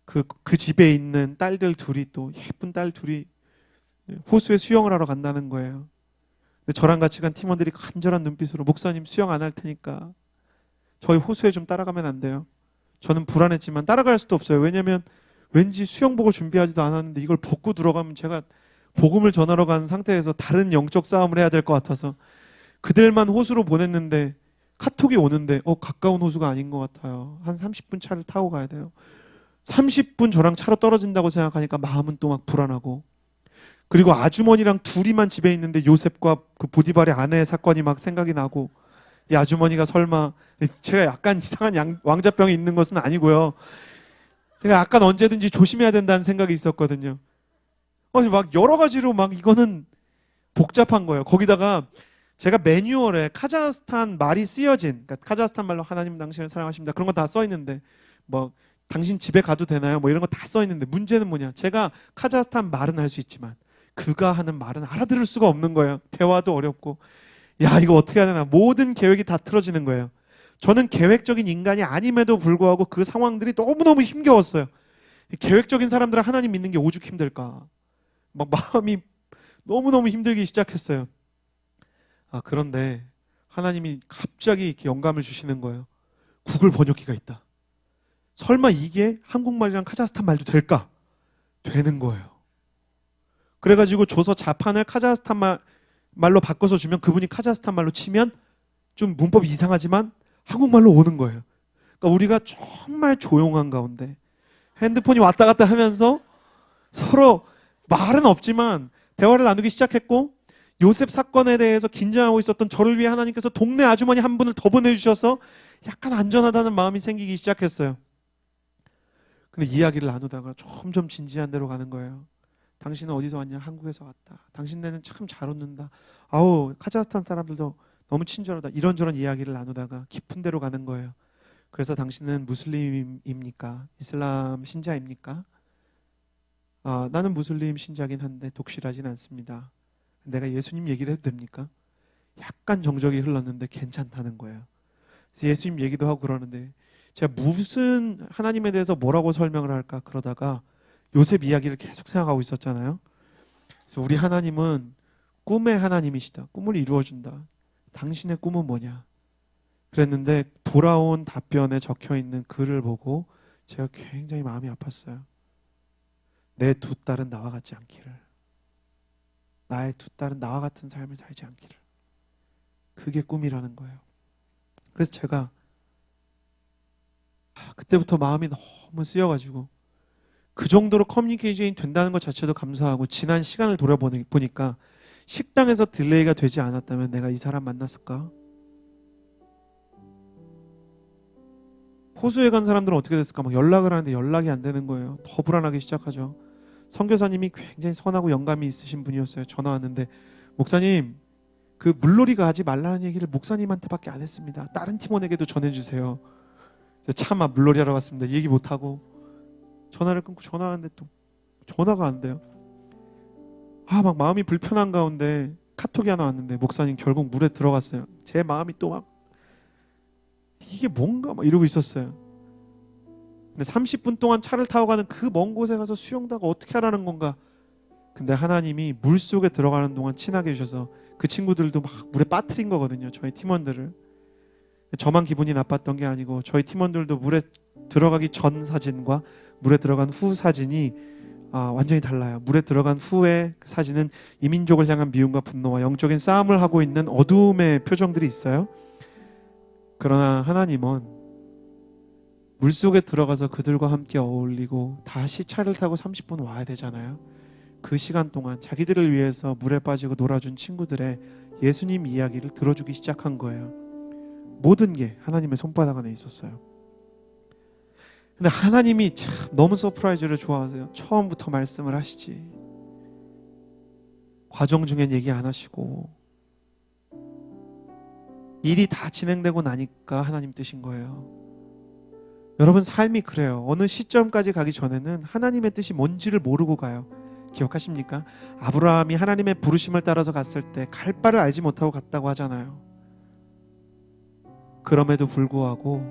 그 집에 있는 딸들 둘이, 또 예쁜 딸 둘이 호수에 수영을 하러 간다는 거예요. 근데 저랑 같이 간 팀원들이 간절한 눈빛으로 목사님 수영 안 할 테니까 저희 호수에 좀 따라가면 안 돼요? 저는 불안했지만 따라갈 수도 없어요. 왜냐면 왠지 수영복을 준비하지도 않았는데 이걸 벗고 들어가면 제가 복음을 전하러 간 상태에서 다른 영적 싸움을 해야 될 것 같아서 그들만 호수로 보냈는데 카톡이 오는데 가까운 호수가 아닌 것 같아요. 한 30분 차를 타고 가야 돼요. 30분 저랑 차로 떨어진다고 생각하니까 마음은 또 막 불안하고, 그리고 아주머니랑 둘이만 집에 있는데 요셉과 그 보디발의 아내의 사건이 막 생각이 나고, 이 아주머니가 설마, 제가 약간 이상한 왕자병이 있는 것은 아니고요. 제가 약간 언제든지 조심해야 된다는 생각이 있었거든요. 막 여러 가지로 막 이거는 복잡한 거예요. 거기다가 제가 매뉴얼에 카자흐스탄 말이 쓰여진, 그러니까 카자흐스탄 말로 하나님 당신을 사랑하십니다, 그런 거 다 써 있는데, 뭐 당신 집에 가도 되나요? 뭐 이런 거 다 써 있는데, 문제는 뭐냐? 제가 카자흐스탄 말은 할 수 있지만 그가 하는 말은 알아들을 수가 없는 거예요. 대화도 어렵고. 야, 이거 어떻게 해야 되나? 모든 계획이 다 틀어지는 거예요. 저는 계획적인 인간이 아님에도 불구하고 그 상황들이 너무너무 힘겨웠어요. 계획적인 사람들은 하나님 믿는 게 오죽 힘들까? 막 마음이 너무너무 힘들기 시작했어요. 그런데 하나님이 갑자기 이렇게 영감을 주시는 거예요. 구글 번역기가 있다. 설마 이게 한국말이랑 카자흐스탄 말도 될까? 되는 거예요. 그래가지고 줘서 자판을 카자흐스탄 말로 바꿔서 주면 그분이 카자흐스탄 말로 치면 좀 문법이 이상하지만 한국말로 오는 거예요. 그러니까 우리가 정말 조용한 가운데 핸드폰이 왔다 갔다 하면서 서로 말은 없지만 대화를 나누기 시작했고, 요셉 사건에 대해서 긴장하고 있었던 저를 위해 하나님께서 동네 아주머니 한 분을 더 보내주셔서 약간 안전하다는 마음이 생기기 시작했어요. 근데 이야기를 나누다가 점점 진지한 데로 가는 거예요. 당신은 어디서 왔냐? 한국에서 왔다. 당신네는 참 잘 웃는다. 아우, 카자흐스탄 사람들도 너무 친절하다. 이런저런 이야기를 나누다가 깊은 데로 가는 거예요. 그래서 당신은 무슬림입니까? 이슬람 신자입니까? 나는 무슬림 신자긴 한데 독실하진 않습니다. 내가 예수님 얘기를 해도 됩니까? 약간 정적이 흘렀는데 괜찮다는 거예요. 그래서 예수님 얘기도 하고 그러는데 제가 무슨 하나님에 대해서 뭐라고 설명을 할까 그러다가 요셉 이야기를 계속 생각하고 있었잖아요. 그래서 우리 하나님은 꿈의 하나님이시다. 꿈을 이루어준다. 당신의 꿈은 뭐냐? 그랬는데 돌아온 답변에 적혀있는 글을 보고 제가 굉장히 마음이 아팠어요. 내 두 딸은 나와 같지 않기를. 나의 두 딸은 나와 같은 삶을 살지 않기를. 그게 꿈이라는 거예요. 그래서 제가 그때부터 마음이 너무 쓰여가지고 그 정도로 커뮤니케이션이 된다는 것 자체도 감사하고, 지난 시간을 돌아보니까 식당에서 딜레이가 되지 않았다면 내가 이 사람 만났을까? 호수에 간 사람들은 어떻게 됐을까? 막 연락을 하는데 연락이 안 되는 거예요. 더 불안하기 시작하죠. 선교사님이 굉장히 선하고 영감이 있으신 분이었어요. 전화 왔는데, 목사님, 그 물놀이 가지 말라는 얘기를 목사님한테밖에 안 했습니다. 다른 팀원에게도 전해주세요. 차마 물놀이 하러 갔습니다. 얘기 못하고 전화를 끊고 전화하는데 또 전화가 안 돼요. 막 마음이 불편한 가운데 카톡이 하나 왔는데, 목사님 결국 물에 들어갔어요. 제 마음이 또 막 이게 뭔가 막 이러고 있었어요. 근데 30분 동안 차를 타고 가는 그 먼 곳에 가서 수영도 하고 어떻게 하라는 건가? 근데 하나님이 물 속에 들어가는 동안 친하게 해주셔서 그 친구들도 막 물에 빠뜨린 거거든요. 저희 팀원들을. 저만 기분이 나빴던 게 아니고 저희 팀원들도 물에 들어가기 전 사진과 물에 들어간 후 사진이 완전히 달라요. 물에 들어간 후의 그 사진은 이민족을 향한 미움과 분노와 영적인 싸움을 하고 있는 어두움의 표정들이 있어요. 그러나 하나님은 물속에 들어가서 그들과 함께 어울리고 다시 차를 타고 30분 와야 되잖아요. 그 시간 동안 자기들을 위해서 물에 빠지고 놀아준 친구들의 예수님 이야기를 들어주기 시작한 거예요. 모든 게 하나님의 손바닥 안에 있었어요. 근데 하나님이 참 너무 서프라이즈를 좋아하세요. 처음부터 말씀을 하시지, 과정 중엔 얘기 안 하시고 일이 다 진행되고 나니까 하나님 뜻인 거예요. 여러분 삶이 그래요. 어느 시점까지 가기 전에는 하나님의 뜻이 뭔지를 모르고 가요. 기억하십니까? 아브라함이 하나님의 부르심을 따라서 갔을 때 갈 바를 알지 못하고 갔다고 하잖아요. 그럼에도 불구하고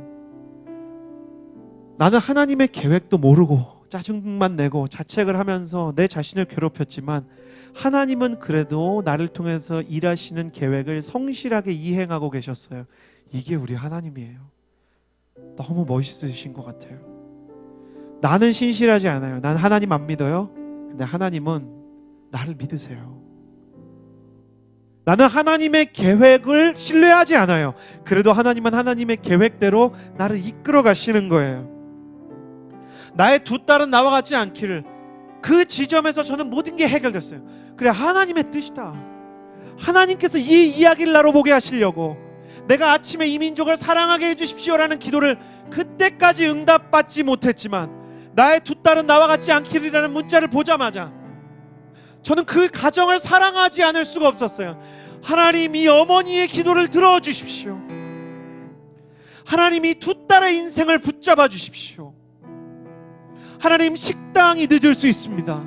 나는 하나님의 계획도 모르고 짜증만 내고 자책을 하면서 내 자신을 괴롭혔지만 하나님은 그래도 나를 통해서 일하시는 계획을 성실하게 이행하고 계셨어요. 이게 우리 하나님이에요. 너무 멋있으신 것 같아요. 나는 신실하지 않아요. 난 하나님 안 믿어요. 근데 하나님은 나를 믿으세요. 나는 하나님의 계획을 신뢰하지 않아요. 그래도 하나님은 하나님의 계획대로 나를 이끌어 가시는 거예요. 나의 두 딸은 나와 같지 않기를. 그 지점에서 저는 모든 게 해결됐어요. 그래, 하나님의 뜻이다. 하나님께서 이 이야기를 나로 보게 하시려고 내가 아침에 이 민족을 사랑하게 해주십시오라는 기도를 그때까지 응답받지 못했지만 나의 두 딸은 나와 같지 않기를이라는 문자를 보자마자 저는 그 가정을 사랑하지 않을 수가 없었어요. 하나님, 이 어머니의 기도를 들어주십시오. 하나님, 이 두 딸의 인생을 붙잡아 주십시오. 하나님, 식당이 늦을 수 있습니다.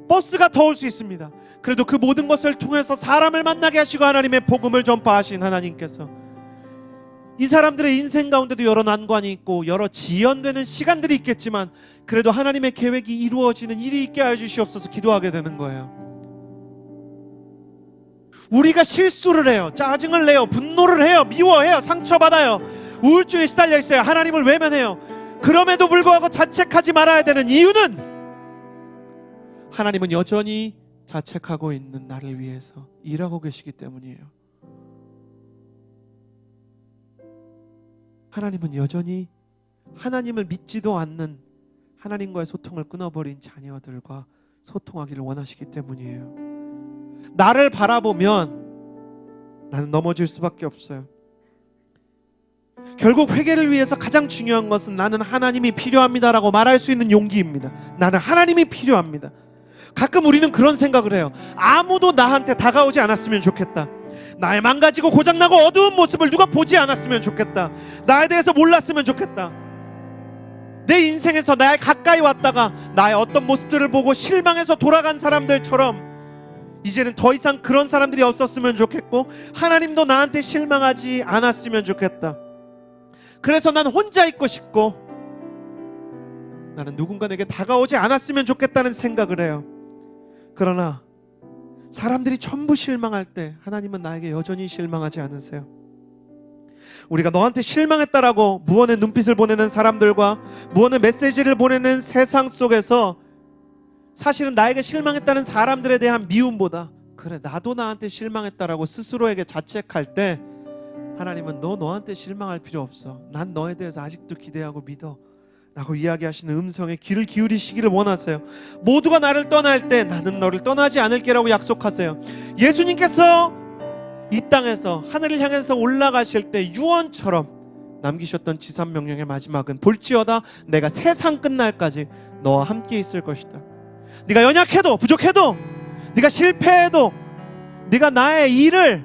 버스가 더울 수 있습니다. 그래도 그 모든 것을 통해서 사람을 만나게 하시고 하나님의 복음을 전파하신 하나님께서 이 사람들의 인생 가운데도 여러 난관이 있고 여러 지연되는 시간들이 있겠지만 그래도 하나님의 계획이 이루어지는 일이 있게 하여 주시옵소서 기도하게 되는 거예요. 우리가 실수를 해요. 짜증을 내요. 분노를 해요. 미워해요. 상처받아요. 우울증에 시달려 있어요. 하나님을 외면해요. 그럼에도 불구하고 자책하지 말아야 되는 이유는 하나님은 여전히 자책하고 있는 나를 위해서 일하고 계시기 때문이에요. 하나님은 여전히 하나님을 믿지도 않는 하나님과의 소통을 끊어버린 자녀들과 소통하기를 원하시기 때문이에요. 나를 바라보면 나는 넘어질 수밖에 없어요. 결국 회개를 위해서 가장 중요한 것은 나는 하나님이 필요합니다라고 말할 수 있는 용기입니다. 나는 하나님이 필요합니다. 가끔 우리는 그런 생각을 해요. 아무도 나한테 다가오지 않았으면 좋겠다. 나의 망가지고 고장나고 어두운 모습을 누가 보지 않았으면 좋겠다. 나에 대해서 몰랐으면 좋겠다. 내 인생에서 나에 가까이 왔다가 나의 어떤 모습들을 보고 실망해서 돌아간 사람들처럼 이제는 더 이상 그런 사람들이 없었으면 좋겠고 하나님도 나한테 실망하지 않았으면 좋겠다. 그래서 난 혼자 있고 싶고 나는 누군가 내게 다가오지 않았으면 좋겠다는 생각을 해요. 그러나 사람들이 전부 실망할 때 하나님은 나에게 여전히 실망하지 않으세요. 우리가 너한테 실망했다라고 무언의 눈빛을 보내는 사람들과 무언의 메시지를 보내는 세상 속에서 사실은 나에게 실망했다는 사람들에 대한 미움보다 그래 나도 나한테 실망했다라고 스스로에게 자책할 때 하나님은 너한테 실망할 필요 없어. 난 너에 대해서 아직도 기대하고 믿어 라고 이야기하시는 음성에 귀를 기울이시기를 원하세요. 모두가 나를 떠날 때 나는 너를 떠나지 않을게 라고 약속하세요. 예수님께서 이 땅에서 하늘을 향해서 올라가실 때 유언처럼 남기셨던 지산명령의 마지막은 볼지어다 내가 세상 끝날까지 너와 함께 있을 것이다. 네가 연약해도 부족해도 네가 실패해도 네가 나의 일을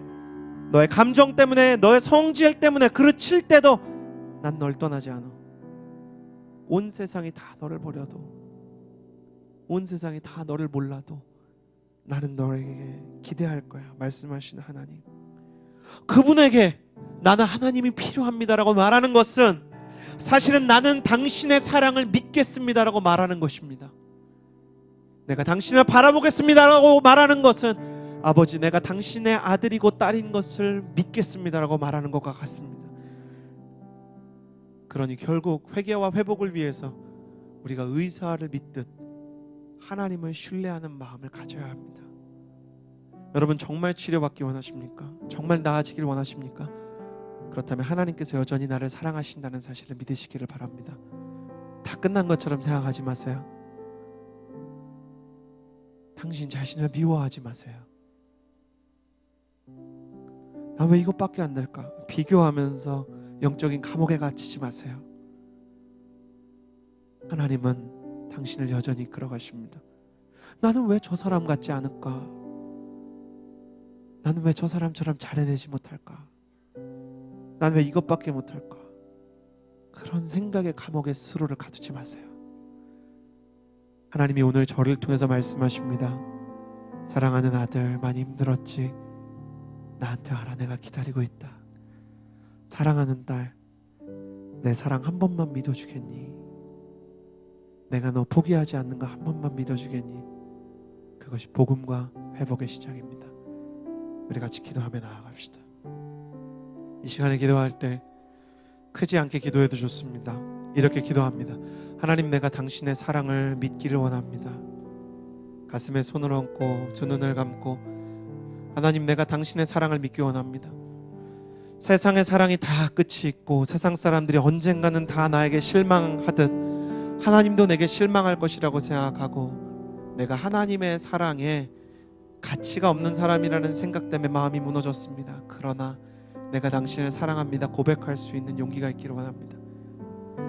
너의 감정 때문에 너의 성질 때문에 그르칠 때도 난 널 떠나지 않아. 온 세상이 다 너를 버려도 온 세상이 다 너를 몰라도 나는 너에게 기대할 거야 말씀하시는 하나님. 그분에게 나는 하나님이 필요합니다라고 말하는 것은 사실은 나는 당신의 사랑을 믿겠습니다라고 말하는 것입니다. 내가 당신을 바라보겠습니다라고 말하는 것은 아버지 내가 당신의 아들이고 딸인 것을 믿겠습니다라고 말하는 것과 같습니다. 그러니 결국 회개와 회복을 위해서 우리가 의사를 믿듯 하나님을 신뢰하는 마음을 가져야 합니다. 여러분 정말 치료받기 원하십니까? 정말 나아지길 원하십니까? 그렇다면 하나님께서 여전히 나를 사랑하신다는 사실을 믿으시기를 바랍니다. 다 끝난 것처럼 생각하지 마세요. 당신 자신을 미워하지 마세요. 나 왜 이것밖에 안 될까? 비교하면서 영적인 감옥에 갇히지 마세요. 하나님은 당신을 여전히 이끌어 가십니다. 나는 왜 저 사람 같지 않을까? 나는 왜 저 사람처럼 잘해내지 못할까? 나는 왜 이것밖에 못할까? 그런 생각의 감옥에 스스로를 가두지 마세요. 하나님이 오늘 저를 통해서 말씀하십니다. 사랑하는 아들, 많이 힘들었지? 나한테 와라. 내가 기다리고 있다. 사랑하는 딸, 내 사랑 한 번만 믿어주겠니? 내가 너 포기하지 않는 거 한 번만 믿어주겠니? 그것이 복음과 회복의 시작입니다. 우리 같이 기도하며 나아갑시다. 이 시간에 기도할 때 크지 않게 기도해도 좋습니다. 이렇게 기도합니다. 하나님, 내가 당신의 사랑을 믿기를 원합니다. 가슴에 손을 얹고 두 눈을 감고, 하나님, 내가 당신의 사랑을 믿기 원합니다. 세상의 사랑이 다 끝이 있고 세상 사람들이 언젠가는 다 나에게 실망하듯 하나님도 내게 실망할 것이라고 생각하고, 내가 하나님의 사랑에 가치가 없는 사람이라는 생각 때문에 마음이 무너졌습니다. 그러나 내가 당신을 사랑합니다 고백할 수 있는 용기가 있기를 원합니다.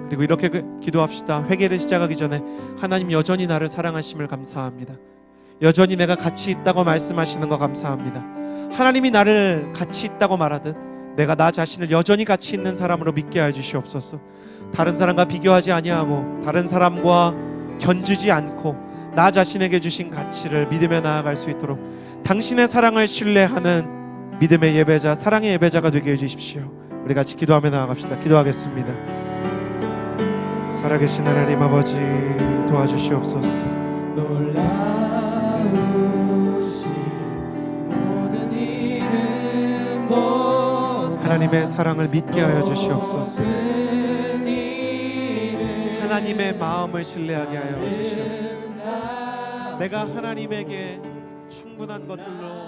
그리고 이렇게 기도합시다. 회개를 시작하기 전에, 하나님, 여전히 나를 사랑하심을 감사합니다. 여전히 내가 가치 있다고 말씀하시는 거 감사합니다. 하나님이 나를 가치 있다고 말하듯 내가 나 자신을 여전히 가치 있는 사람으로 믿게 하여 주시옵소서. 다른 사람과 비교하지 아니하고 다른 사람과 견주지 않고 나 자신에게 주신 가치를 믿으며 나아갈 수 있도록 당신의 사랑을 신뢰하는 믿음의 예배자, 사랑의 예배자가 되게 해주십시오. 우리 같이 기도하며 나아갑시다. 기도하겠습니다. 살아계신 하나님 아버지, 도와주시옵소서. 놀라우신 모든 이름 하나님의 사랑을 믿게 하여 주시옵소서. 하나님의 마음을 신뢰하게 하여 주시옵소서. 내가 하나님에게 충분한 것들로